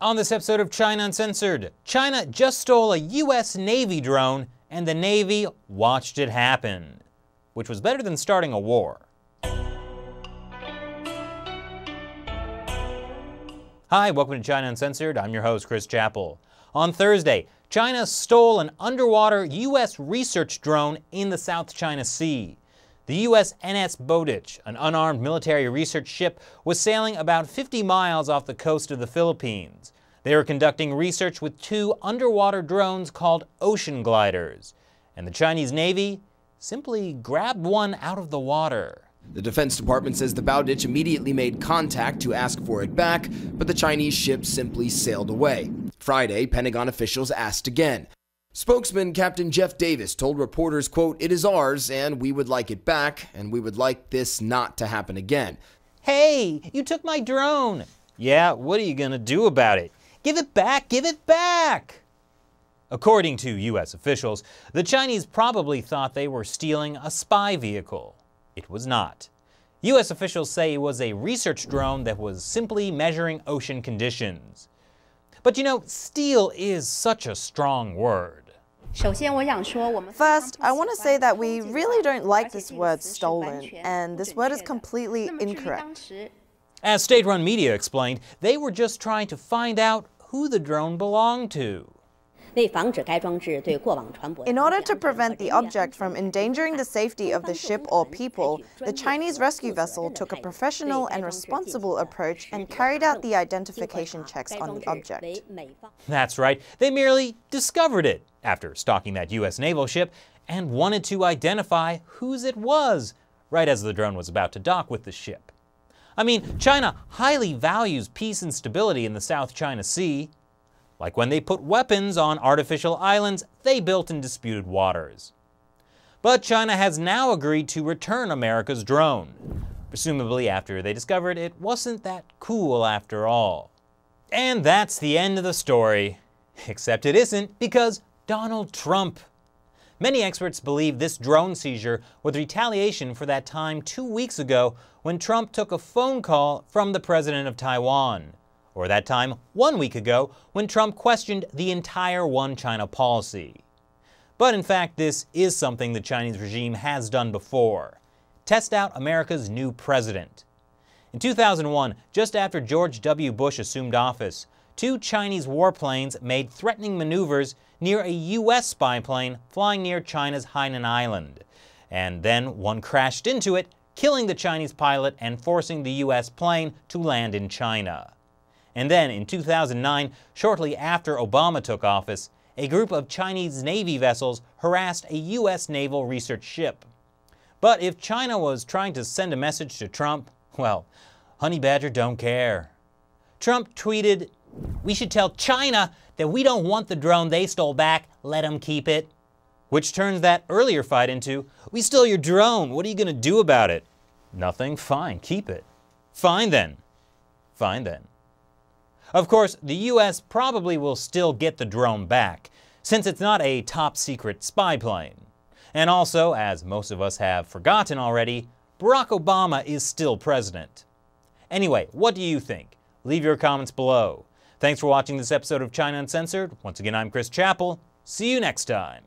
On this episode of China Uncensored, China just stole a US Navy drone and the Navy watched it happen, which was better than starting a war. Hi, welcome to China Uncensored. I'm your host, Chris Chappell. On Thursday, China stole an underwater US research drone in the South China Sea. The USNS Bowditch, an unarmed military research ship, was sailing about 50 miles off the coast of the Philippines. They were conducting research with two underwater drones called ocean gliders, and the Chinese Navy simply grabbed one out of the water. The Defense Department says the Bowditch immediately made contact to ask for it back, but the Chinese ship simply sailed away. Friday, Pentagon officials asked again. Spokesman Captain Jeff Davis told reporters, quote, "It is ours and we would like it back and we would like this not to happen again." Hey, you took my drone. Yeah, what are you gonna do about it? Give it back, give it back! According to US officials, the Chinese probably thought they were stealing a spy vehicle. It was not. US officials say it was a research drone that was simply measuring ocean conditions. But you know, steal is such a strong word. First, I want to say that we really don't like this word stolen, and this word is completely incorrect. As state-run media explained, they were just trying to find out who the drone belonged to. In order to prevent the object from endangering the safety of the ship or people, the Chinese rescue vessel took a professional and responsible approach and carried out the identification checks on the object. That's right, they merely discovered it after stalking that US naval ship and wanted to identify whose it was, right as the drone was about to dock with the ship. I mean, China highly values peace and stability in the South China Sea, like when they put weapons on artificial islands they built in disputed waters. But China has now agreed to return America's drone, presumably after they discovered it wasn't that cool after all. And that's the end of the story. Except it isn't, because Donald Trump. Many experts believe this drone seizure was retaliation for that time 2 weeks ago when Trump took a phone call from the president of Taiwan, or that time 1 week ago when Trump questioned the entire One China policy. But in fact, this is something the Chinese regime has done before: test out America's new president. In 2001, just after George W. Bush assumed office, two Chinese warplanes made threatening maneuvers near a US spy plane flying near China's Hainan Island. And then one crashed into it, killing the Chinese pilot and forcing the US plane to land in China. And then in 2009, shortly after Obama took office, a group of Chinese Navy vessels harassed a US naval research ship. But if China was trying to send a message to Trump, well, Honey Badger don't care. Trump tweeted, "We should tell China that we don't want the drone they stole back, let them keep it." Which turns that earlier fight into, "We stole your drone, what are you gonna do about it?" "Nothing, fine, keep it." "Fine then." "Fine then." Of course, the US probably will still get the drone back, since it's not a top-secret spy plane. And also, as most of us have forgotten already, Barack Obama is still president. Anyway, what do you think? Leave your comments below. Thanks for watching this episode of China Uncensored. Once again, I'm Chris Chappell. See you next time.